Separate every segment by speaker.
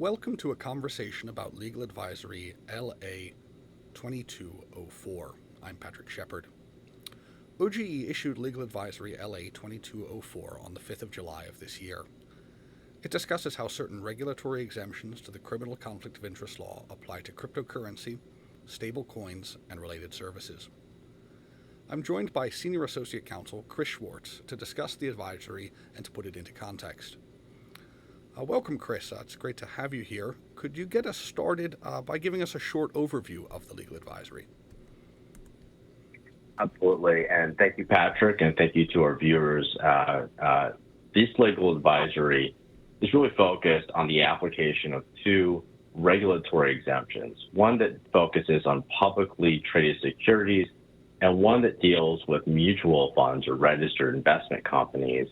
Speaker 1: Welcome to a conversation about legal advisory LA 2204. I'm Patrick Shepard. OGE issued legal advisory LA 2204 on the 5th of July of this year. It discusses how certain regulatory exemptions to the criminal conflict of interest law apply to cryptocurrency, stablecoins, and related services. I'm joined by Senior Associate Counsel Chris Schwartz to discuss the advisory and to put it into context. Welcome, Chris. It's great to have you here. Could you get us started by giving us a short overview of the legal advisory?
Speaker 2: Absolutely, and thank you, Patrick, and thank you to our viewers. This legal advisory is really focused on the application of two regulatory exemptions, one that focuses on publicly traded securities and one that deals with mutual funds or registered investment companies.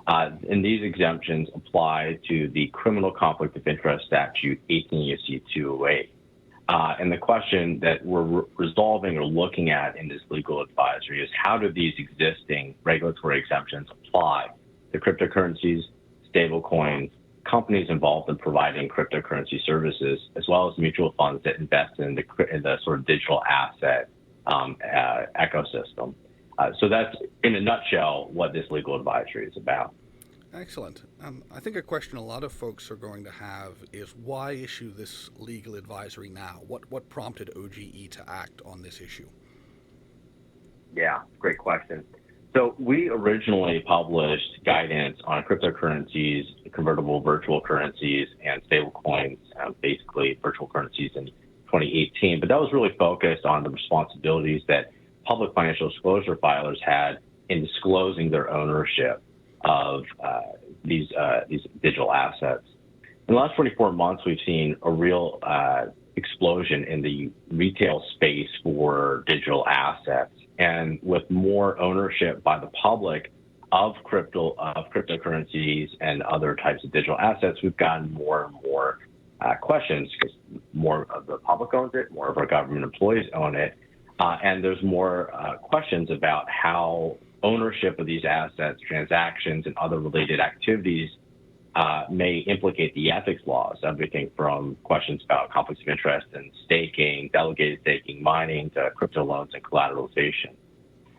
Speaker 2: And these exemptions apply to the criminal conflict of interest statute 18 U.S.C. 208. And the question that we're resolving or looking at in this legal advisory is how do these existing regulatory exemptions apply to cryptocurrencies, stablecoins, companies involved in providing cryptocurrency services, as well as mutual funds that invest in the sort of digital asset ecosystem. So that's, in a nutshell, what this legal advisory is about.
Speaker 1: Excellent. I think a question a lot of folks are going to have is why issue this legal advisory now? What prompted OGE to act on this issue?
Speaker 2: Yeah, great question. So we originally published guidance on cryptocurrencies, convertible virtual currencies, and stablecoins, basically virtual currencies in 2018. But that was really focused on the responsibilities that public financial disclosure filers had in disclosing their ownership of these digital assets. In the last 24 months, we've seen a real explosion in the retail space for digital assets, and with more ownership by the public of cryptocurrencies and other types of digital assets, we've gotten more and more questions because more of the public owns it, more of our government employees own it. And there's more questions about how ownership of these assets, transactions, and other related activities may implicate the ethics laws, everything from questions about conflicts of interest and staking, delegated staking, mining, to crypto loans and collateralization.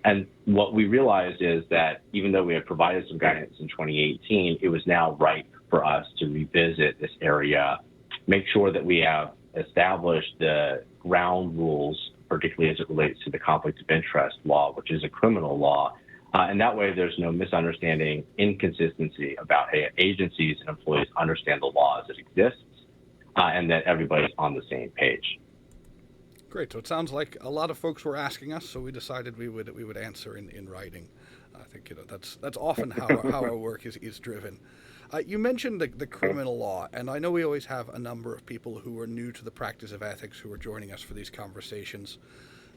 Speaker 2: And what we realized is that even though we had provided some guidance in 2018, it was now right for us to revisit this area, make sure that we have established the ground rules, particularly as it relates to the conflict of interest law, which is a criminal law. And that way there's no misunderstanding, inconsistency about how agencies and employees understand the law as it exists, and that everybody's on the same page.
Speaker 1: Great. So it sounds like a lot of folks were asking us, so we decided we would answer in writing. I think that's often how our work is driven. You mentioned the criminal law, and I know we always have a number of people who are new to the practice of ethics who are joining us for these conversations.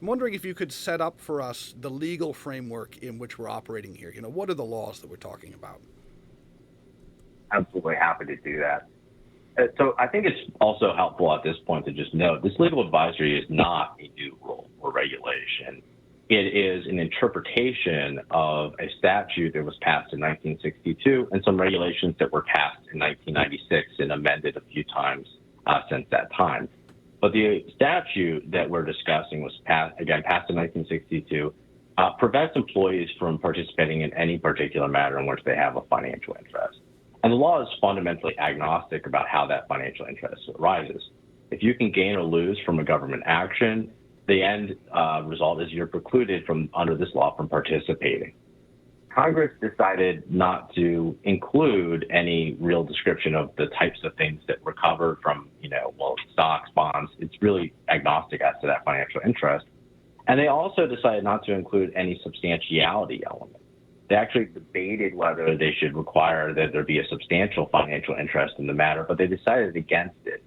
Speaker 1: I'm wondering if you could set up for us the legal framework in which we're operating here. What are the laws that we're talking about?
Speaker 2: Absolutely happy to do that. So I think it's also helpful at this point to just note this legal advisory is not a new rule or regulation. It is an interpretation of a statute that was passed in 1962 and some regulations that were passed in 1996 and amended a few times since that time. But the statute that we're discussing was passed in 1962, prevents employees from participating in any particular matter in which they have a financial interest. And the law is fundamentally agnostic about how that financial interest arises. If you can gain or lose from a government action, the end result is you're precluded from, under this law, from participating. Congress decided not to include any real description of the types of things that were covered from, stocks, bonds. It's really agnostic as to that financial interest. And they also decided not to include any substantiality element. They actually debated whether they should require that there be a substantial financial interest in the matter, but they decided against it.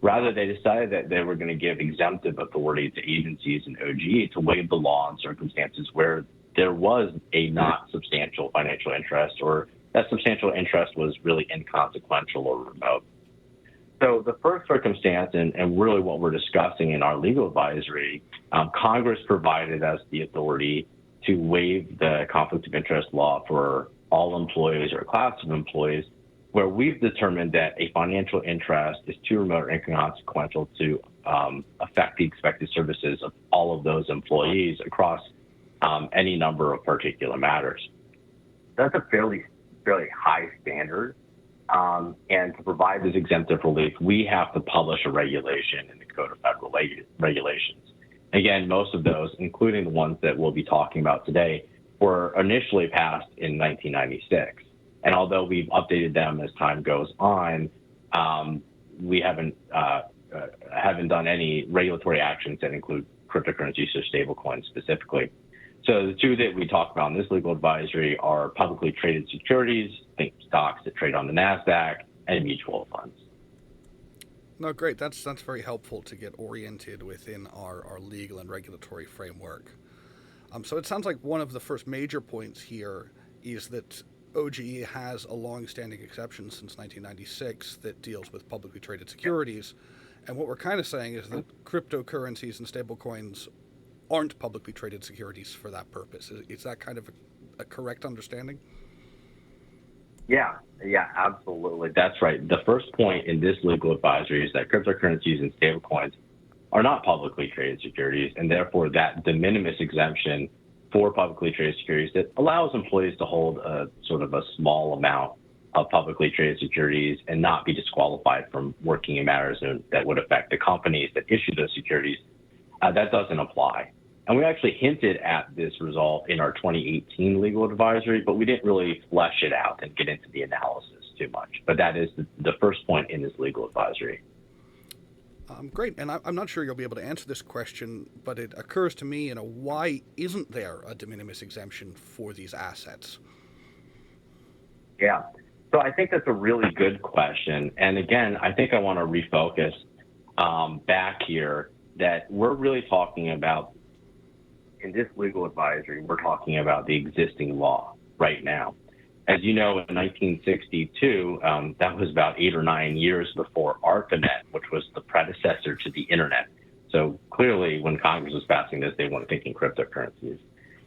Speaker 2: Rather, they decided that they were going to give exemptive authority to agencies and OGE to waive the law in circumstances where there was a not substantial financial interest, or that substantial interest was really inconsequential or remote. So the first circumstance, and really what we're discussing in our legal advisory, Congress provided us the authority to waive the conflict of interest law for all employees or a class of employees where we've determined that a financial interest is too remote or inconsequential to affect the expected services of all of those employees across any number of particular matters. That's a fairly high standard. And to provide this exemptive relief, we have to publish a regulation in the Code of Federal Regulations. Again, most of those, including the ones that we'll be talking about today, were initially passed in 1996. And although we've updated them as time goes on, we haven't done any regulatory actions that include cryptocurrencies or stablecoins specifically. So the two that we talk about in this legal advisory are publicly traded securities, think stocks that trade on the NASDAQ, and mutual funds.
Speaker 1: No, great. That's very helpful to get oriented within our legal and regulatory framework. So it sounds like one of the first major points here is that OGE has a long-standing exception since 1996 that deals with publicly traded securities. And what we're kind of saying is that cryptocurrencies and stablecoins aren't publicly traded securities for that purpose. Is that kind of a correct understanding?
Speaker 2: Yeah, absolutely. That's right. The first point in this legal advisory is that cryptocurrencies and stablecoins are not publicly traded securities, and therefore that de minimis exemption for publicly traded securities that allows employees to hold a sort of a small amount of publicly traded securities and not be disqualified from working in matters that would affect the companies that issue those securities, that doesn't apply. And we actually hinted at this result in our 2018 legal advisory, but we didn't really flesh it out and get into the analysis too much. But that is the first point in this legal advisory.
Speaker 1: Great, and I'm not sure you'll be able to answer this question, but it occurs to me, why isn't there a de minimis exemption for these assets?
Speaker 2: Yeah, so I think that's a really good question. And again, I think I want to refocus back here that we're really talking about, in this legal advisory, we're talking about the existing law right now. As you know, in 1962, that was about 8 or 9 years before ARPANET, which was the predecessor to the internet. So clearly, when Congress was passing this, they weren't thinking cryptocurrencies.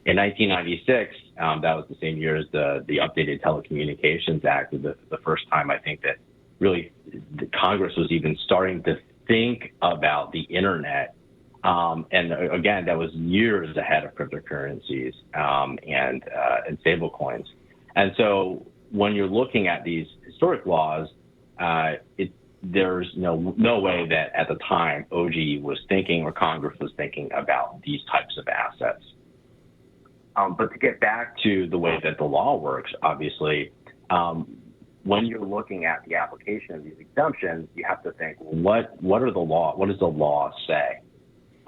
Speaker 2: In 1996, that was the same year as the updated Telecommunications Act, the first time I think that really the Congress was even starting to think about the internet. And again, that was years ahead of cryptocurrencies and stablecoins. And so when you're looking at these historic laws, there's no way that at the time OGE was thinking or Congress was thinking about these types of assets. But to get back to the way that the law works, obviously, when you're looking at the application of these exemptions, you have to think, what does the law say?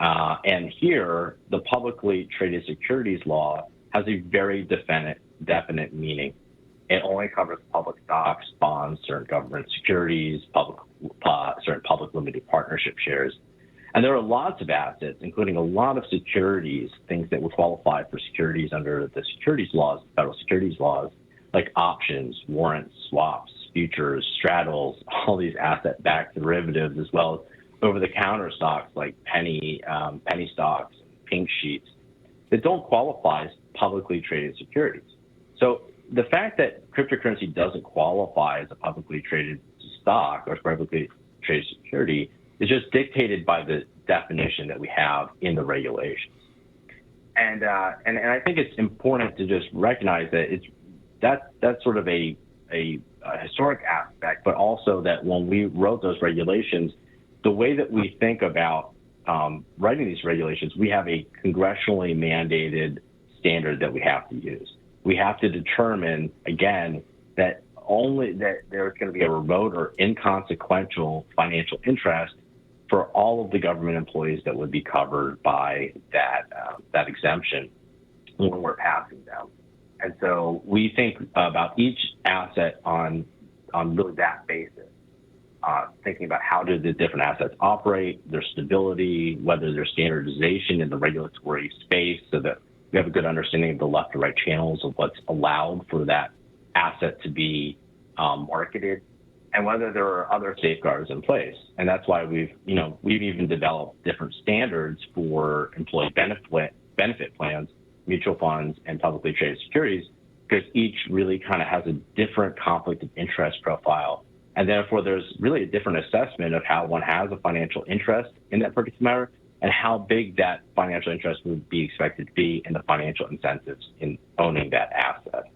Speaker 2: And here, the publicly traded securities law has a very definite meaning. It only covers public stocks, bonds, certain government securities, certain public limited partnership shares. And there are lots of assets, including a lot of securities, things that would qualify for securities under the securities laws, federal securities laws, like options, warrants, swaps, futures, straddles, all these asset-backed derivatives, as well as over-the-counter stocks like penny stocks, pink sheets, that don't qualify as publicly traded securities. So the fact that cryptocurrency doesn't qualify as a publicly traded stock or publicly traded security is just dictated by the definition that we have in the regulations. And I think it's important to just recognize that that's sort of a historic aspect, but also that when we wrote those regulations, the way that we think about writing these regulations, we have a congressionally mandated standard that we have to use. We have to determine, again, that there's going to be a remote or inconsequential financial interest for all of the government employees that would be covered by that exemption when we're passing them. And so we think about each asset on really that basis. Thinking about how do the different assets operate, their stability, whether there's standardization in the regulatory space so that we have a good understanding of the left to right channels of what's allowed for that asset to be marketed, and whether there are other safeguards in place. And that's why we've even developed different standards for employee benefit plans, mutual funds, and publicly traded securities because each really kind of has a different conflict of interest profile. And therefore, there's really a different assessment of how one has a financial interest in that particular matter and how big that financial interest would be expected to be in the financial incentives in owning that asset.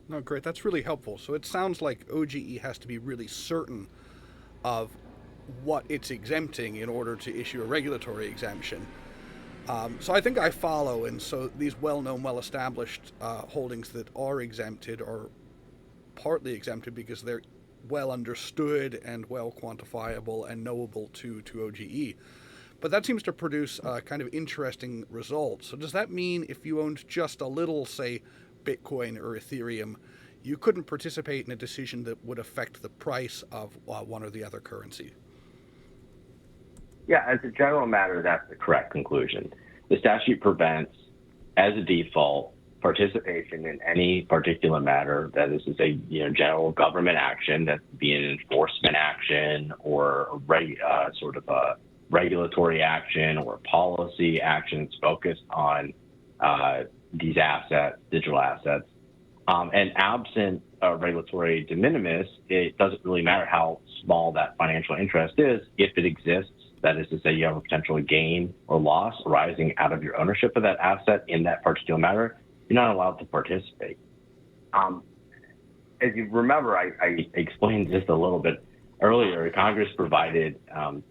Speaker 1: No, great. That's really helpful. So it sounds like OGE has to be really certain of what it's exempting in order to issue a regulatory exemption. So I think I follow, and so these well-known, well-established holdings that are exempted are partly exempted because they're well understood and well quantifiable and knowable to OGE. But that seems to produce kind of interesting results. So does that mean if you owned just a little, say, Bitcoin or Ethereum, you couldn't participate in a decision that would affect the price of one or the other currency?
Speaker 2: Yeah, as a general matter, that's the correct conclusion. The statute prevents, as a default, participation in any particular matter that is a general government action, that be an enforcement action or sort of a regulatory action or policy actions focused on these assets, digital assets. And absent regulatory de minimis, it doesn't really matter how small that financial interest is if it exists. That is to say, you have a potential gain or loss arising out of your ownership of that asset in that particular matter, you're not allowed to participate. As you remember, I explained just a little bit earlier, Congress provided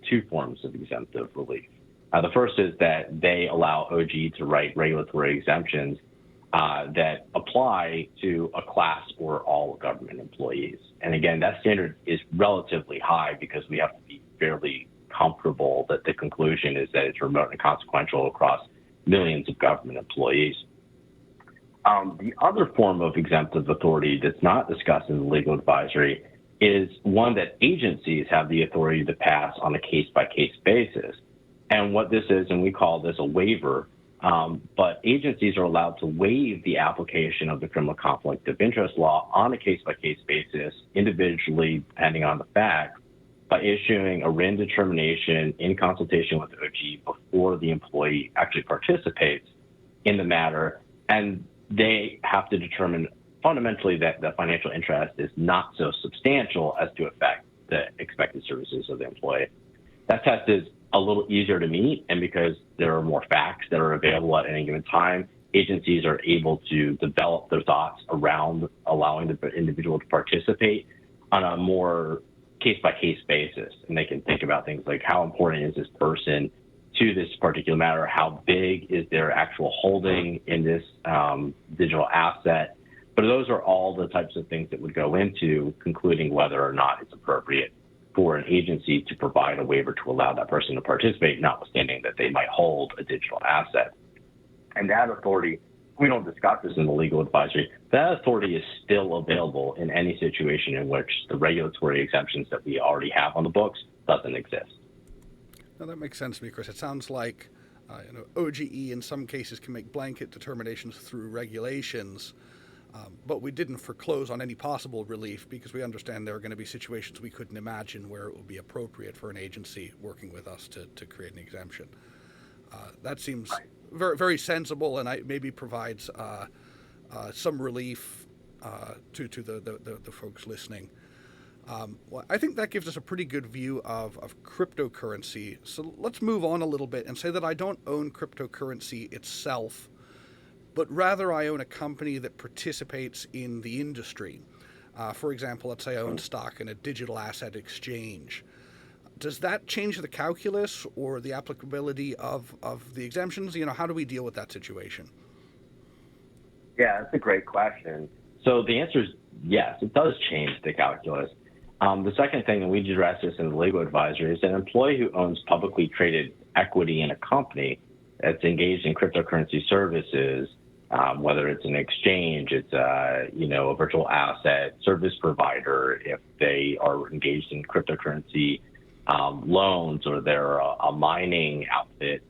Speaker 2: two forms of exemptive relief. The first is that they allow OG to write regulatory exemptions that apply to a class or all government employees. And again, that standard is relatively high because we have to be fairly comfortable that the conclusion is that it's remote and consequential across millions of government employees. The other form of exemptive authority that's not discussed in the legal advisory is one that agencies have the authority to pass on a case-by-case basis. And what this is, and we call this a waiver, but agencies are allowed to waive the application of the criminal conflict of interest law on a case-by-case basis, individually, depending on the facts, by issuing a written determination in consultation with the OG before the employee actually participates in the matter. And they have to determine fundamentally that the financial interest is not so substantial as to affect the expected services of the employee. That test is a little easier to meet, and because there are more facts that are available at any given time, agencies are able to develop their thoughts around allowing the individual to participate on a more case-by-case basis. And they can think about things like how important is this person to this particular matter, how big is their actual holding in this digital asset. But those are all the types of things that would go into concluding whether or not it's appropriate for an agency to provide a waiver to allow that person to participate, notwithstanding that they might hold a digital asset. And that authority, we don't discuss this in the legal advisory, that authority is still available in any situation in which the regulatory exemptions that we already have on the books doesn't exist.
Speaker 1: Now that makes sense to me, Chris. It sounds like OGE in some cases can make blanket determinations through regulations, but we didn't foreclose on any possible relief because we understand there are going to be situations we couldn't imagine where it would be appropriate for an agency working with us to create an exemption. That seems very, very sensible, and maybe provides some relief to the folks listening. Well, I think that gives us a pretty good view of cryptocurrency. So let's move on a little bit and say that I don't own cryptocurrency itself, but rather I own a company that participates in the industry. For example, let's say I own stock in a digital asset exchange. Does that change the calculus or the applicability of the exemptions? How do we deal with that situation?
Speaker 2: Yeah, that's a great question. So the answer is yes, it does change the calculus. The second thing, and we address this in the legal advisory, is an employee who owns publicly traded equity in a company that's engaged in cryptocurrency services, whether it's an exchange, it's a virtual asset service provider, if they are engaged in cryptocurrency loans, or they're a mining outfit.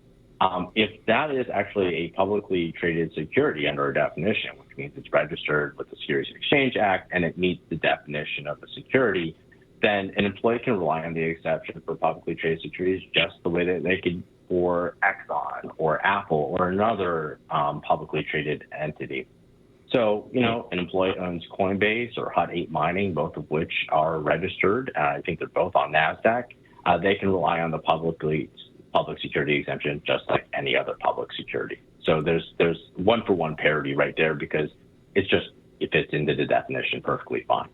Speaker 2: If that is actually a publicly traded security under a definition, which means it's registered with the Securities and Exchange Act and it meets the definition of a security, then an employee can rely on the exception for publicly traded securities just the way that they could for Exxon or Apple or another publicly traded entity. So, an employee owns Coinbase or Hut 8 Mining, both of which are registered. I think they're both on NASDAQ. They can rely on the public security exemption just like any other public security. So there's one-for-one parity right there because it fits into the definition perfectly fine.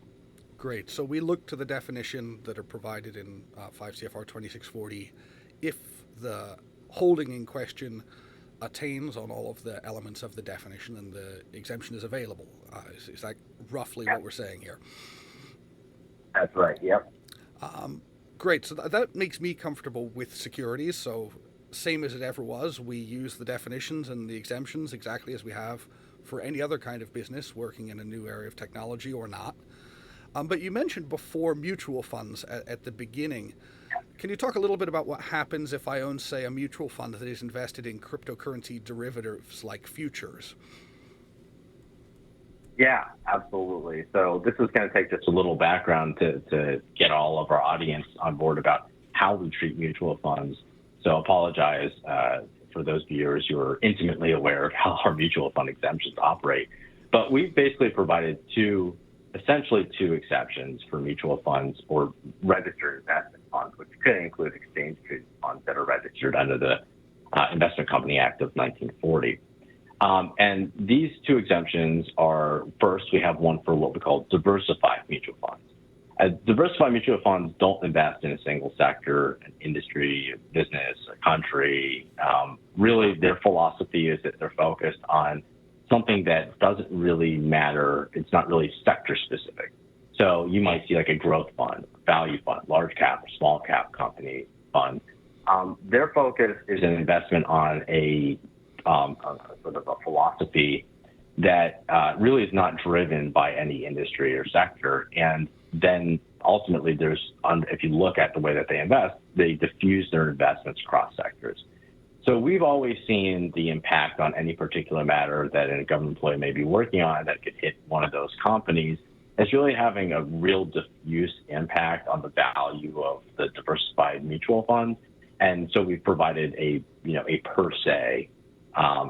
Speaker 1: Great. So we look to the definition that are provided in 5 CFR 2640. If the holding in question attains on all of the elements of the definition, and the exemption is available. Is that roughly what we're saying here?
Speaker 2: That's right. Yep.
Speaker 1: Great. So that makes me comfortable with securities. So same as it ever was, we use the definitions and the exemptions exactly as we have for any other kind of business working in a new area of technology or not. But you mentioned before mutual funds at the beginning. Can you talk a little bit about what happens if I own, say, a mutual fund that is invested in cryptocurrency derivatives like futures?
Speaker 2: Yeah, absolutely. So this is going to take just a little background to get all of our audience on board about how we treat mutual funds. So I apologize for those viewers who are intimately aware of how our mutual fund exemptions operate. But we've basically provided essentially two exceptions for mutual funds or registered investment funds, which could include exchange-traded funds that are registered under the Investment Company Act of 1940. And these two exemptions are, first, we have one for what we call diversified mutual funds. Diversified mutual funds don't invest in a single sector, an industry, a business, a country. Really, their philosophy is that they're focused on something that doesn't really matter. It's not really sector specific. So you might see like a growth fund, value fund, large cap, small cap company fund. Their focus is an investment on a sort of a philosophy that really is not driven by any industry or sector. And then ultimately if you look at the way that they invest, they diffuse their investments across sectors. So we've always seen the impact on any particular matter that a government employee may be working on that could hit one of those companies as really having a real diffuse impact on the value of the diversified mutual fund. And so we've provided a per se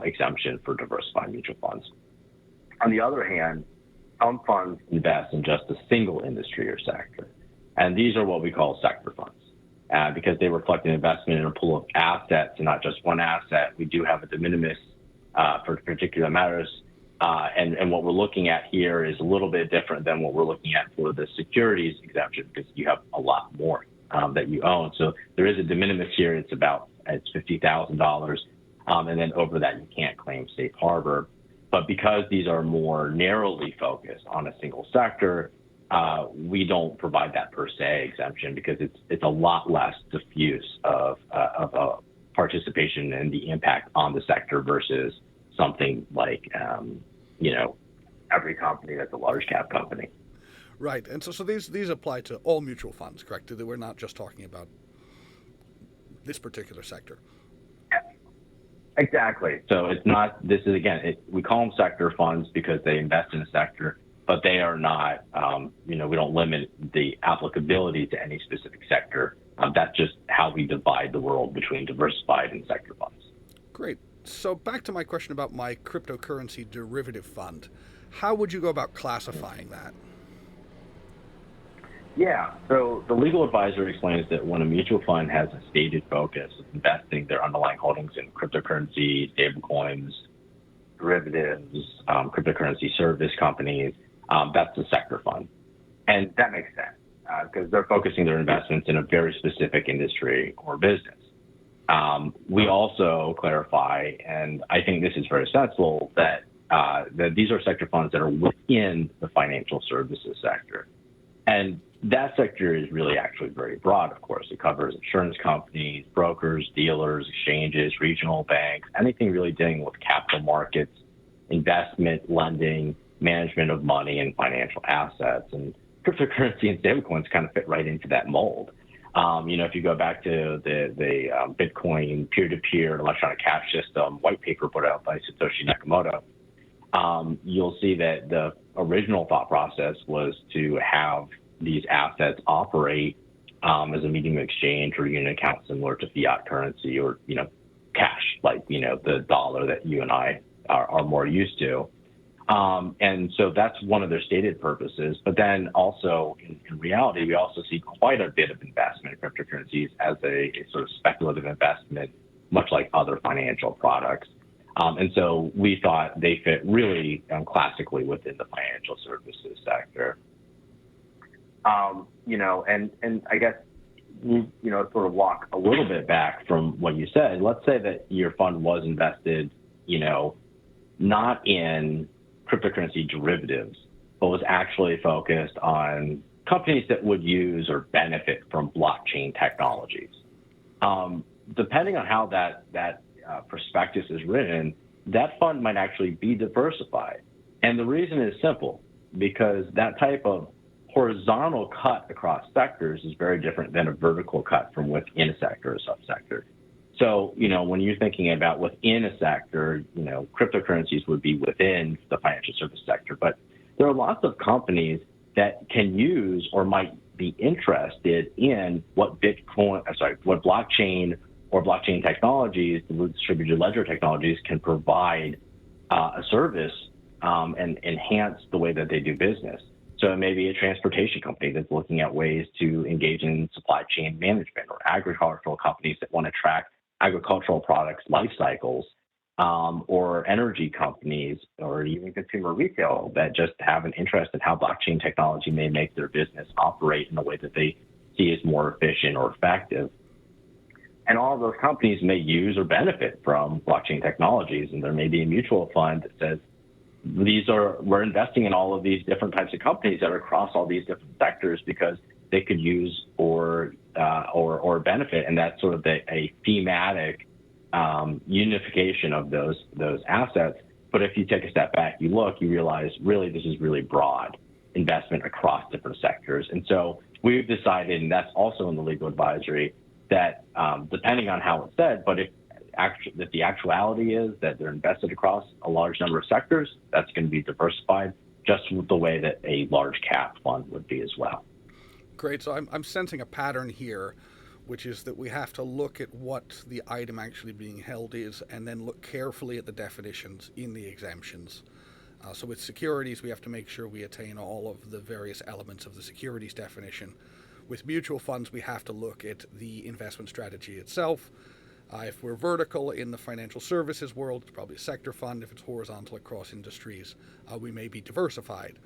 Speaker 2: exemption for diversified mutual funds. On the other hand, some funds invest in just a single industry or sector. And these are what we call sector funds. Because they reflect an investment in a pool of assets and not just one asset. We do have a de minimis for particular matters. And what we're looking at here is a little bit different than what we're looking at for the securities exemption because you have a lot more that you own. So there is a de minimis here. It's $50,000. And then over that, you can't claim safe harbor. But because these are more narrowly focused on a single sector, we don't provide that per se exemption because it's a lot less diffuse of participation and the impact on the sector versus something like every company that's a large cap company.
Speaker 1: Right, and so these apply to all mutual funds, correct? We're not just talking about this particular sector.
Speaker 2: Exactly. So it's not. This is we call them sector funds because they invest in a sector. But they are not, we don't limit the applicability to any specific sector. That's just how we divide the world between diversified and sector funds.
Speaker 1: Great. So back to my question about my cryptocurrency derivative fund. How would you go about classifying that?
Speaker 2: Yeah, so the legal advisor explains that when a mutual fund has a stated focus of investing their underlying holdings in cryptocurrency, stablecoins, derivatives, cryptocurrency service companies, that's a sector fund. And that makes sense because they're focusing their investments in a very specific industry or business. We also clarify, and I think this is very sensible, that these are sector funds that are within the financial services sector. And that sector is really actually very broad, of course. It covers insurance companies, brokers, dealers, exchanges, regional banks, anything really dealing with capital markets, investment, lending, management of money and financial assets. And cryptocurrency and stablecoins kind of fit right into that mold. If you go back to the Bitcoin peer-to-peer electronic cash system white paper put out by Satoshi Nakamoto, you'll see that the original thought process was to have these assets operate as a medium of exchange or unit account similar to fiat currency or, cash, like, the dollar that you and I are more used to. And so that's one of their stated purposes. But then also in reality, we also see quite a bit of investment in cryptocurrencies as a sort of speculative investment, much like other financial products. And so we thought they fit really classically within the financial services sector. And I guess, sort of walk a little bit back from what you said. Let's say that your fund was invested, not in cryptocurrency derivatives, but was actually focused on companies that would use or benefit from blockchain technologies. Depending on how that prospectus is written, that fund might actually be diversified. And the reason is simple, because that type of horizontal cut across sectors is very different than a vertical cut from within a sector or subsector. So, when you're thinking about within a sector, cryptocurrencies would be within the financial service sector. But there are lots of companies that can use or might be interested in what blockchain or blockchain technologies, the distributed ledger technologies, can provide a service and enhance the way that they do business. So it may be a transportation company that's looking at ways to engage in supply chain management, or agricultural companies that want to track agricultural products life cycles, or energy companies, or even consumer retail that just have an interest in how blockchain technology may make their business operate in a way that they see as more efficient or effective. And all of those companies may use or benefit from blockchain technologies, and there may be a mutual fund that says, we're investing in all of these different types of companies that are across all these different sectors because they could use or benefit, and that's sort of a thematic unification of those assets. But if you take a step back, you realize really this is really broad investment across different sectors. And so we've decided, and that's also in the legal advisory, that depending on how it's said, but if the actuality is that they're invested across a large number of sectors, that's going to be diversified, just the way that a large cap fund would be as well.
Speaker 1: Great. So I'm sensing a pattern here, which is that we have to look at what the item actually being held is, and then look carefully at the definitions in the exemptions. So with securities, we have to make sure we attain all of the various elements of the securities definition. With mutual funds, we have to look at the investment strategy itself. If we're vertical in the financial services world, it's probably a sector fund. If it's horizontal across industries, we may be diversified.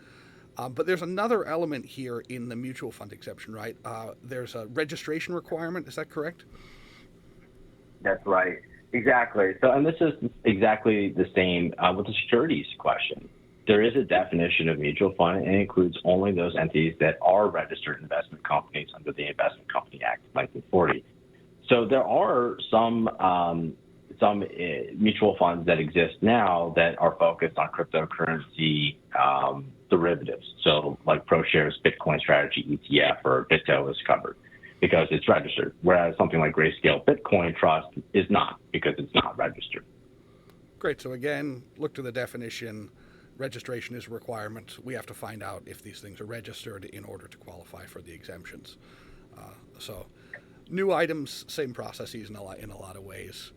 Speaker 1: But there's another element here in the mutual fund exception, right? There's a registration requirement. Is that correct?
Speaker 2: That's right. Exactly. So, and this is exactly the same with the securities question. There is a definition of mutual fund, and it includes only those entities that are registered investment companies under the Investment Company Act of 1940. So there are some mutual funds that exist now that are focused on cryptocurrency derivatives. So like ProShares Bitcoin Strategy ETF or BitGo is covered because it's registered, whereas something like Grayscale Bitcoin Trust is not, because it's not registered.
Speaker 1: Great. So again, look to the definition. Registration is a requirement. We have to find out if these things are registered in order to qualify for the exemptions. So new items, same processes in a lot of ways.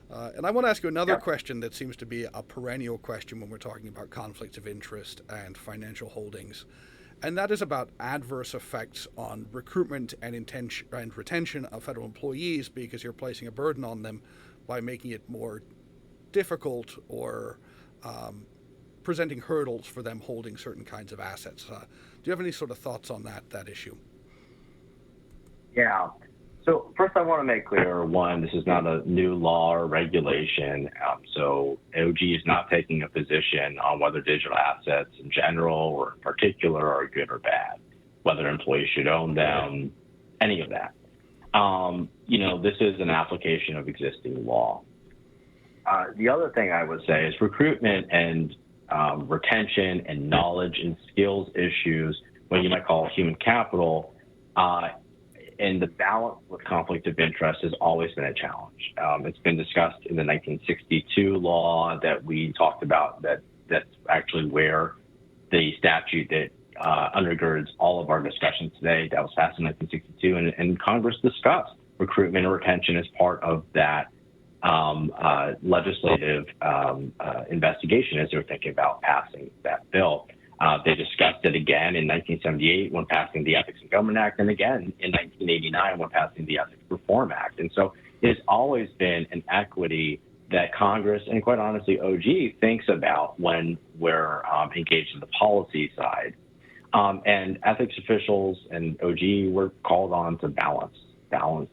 Speaker 1: And I want to ask you another question that seems to be a perennial question when we're talking about conflicts of interest and financial holdings, and that is about adverse effects on recruitment and retention of federal employees, because you're placing a burden on them by making it more difficult or presenting hurdles for them holding certain kinds of assets. Do you have any sort of thoughts on that issue?
Speaker 2: Yeah. So first I want to make clear, one, this is not a new law or regulation. So OG is not taking a position on whether digital assets in general or in particular are good or bad, whether employees should own them, any of that. This is an application of existing law. The other thing I would say is recruitment and retention and knowledge and skills issues, what you might call human capital, and the balance with conflict of interest has always been a challenge. It's been discussed in the 1962 law that we talked about, that's actually where the statute that undergirds all of our discussions today, that was passed in 1962, and Congress discussed recruitment and retention as part of that legislative investigation as they're thinking about passing that bill. They discussed it again in 1978 when passing the Ethics in Government Act, and again in 1989 when passing the Ethics Reform Act. And so it's always been an equity that Congress and, quite honestly, OG thinks about when we're engaged in the policy side. And ethics officials and OG were called on to balance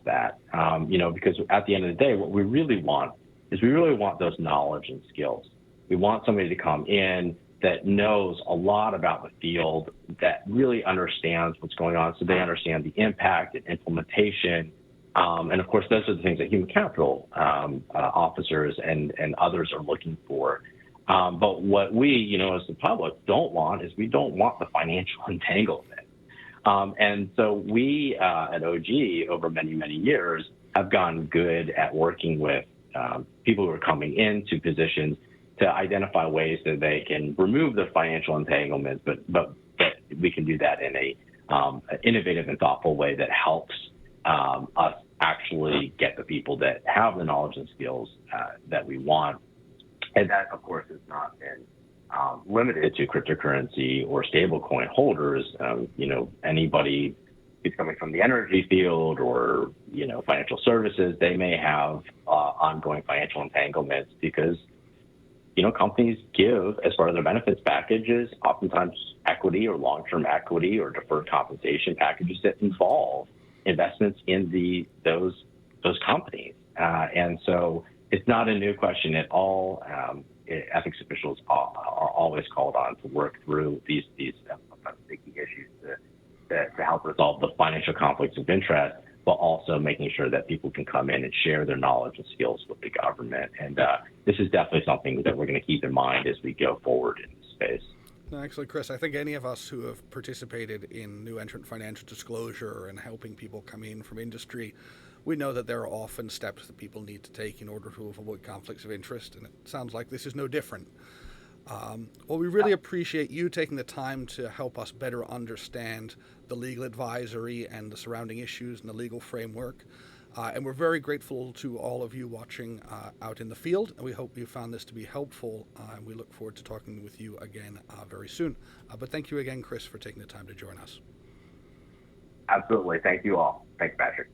Speaker 2: that, because at the end of the day, what we really want is those knowledge and skills. We want somebody to come in that knows a lot about the field, that really understands what's going on, so they understand the impact and implementation. And of course, those are the things that human capital officers and others are looking for. But what we, as the public, don't want is we don't want the financial entanglement. And so we at OG, over many, many years, have gotten good at working with people who are coming into positions to identify ways that they can remove the financial entanglements, but we can do that in a innovative and thoughtful way that helps us actually get the people that have the knowledge and skills that we want. And that, of course, has not been limited to cryptocurrency or stablecoin holders. Anybody who's coming from the energy field or, financial services, they may have ongoing financial entanglements because, companies give, as part of their benefits packages, oftentimes equity or long-term equity or deferred compensation packages that involve investments in those companies. And so it's not a new question at all. Ethics officials are always called on to work through these sticky issues to help resolve the financial conflicts of interest, but also making sure that people can come in and share their knowledge and skills with the government. And this is definitely something that we're going to keep in mind as we go forward in this space.
Speaker 1: No, actually, Chris, I think any of us who have participated in new entrant financial disclosure and helping people come in from industry, we know that there are often steps that people need to take in order to avoid conflicts of interest, and it sounds like this is no different. Well, we really appreciate you taking the time to help us better understand the legal advisory and the surrounding issues and the legal framework. And we're very grateful to all of you watching out in the field, and we hope you found this to be helpful, and we look forward to talking with you again very soon. But thank you again, Chris, for taking the time to join us.
Speaker 2: Absolutely. Thank you all. Thanks, Patrick.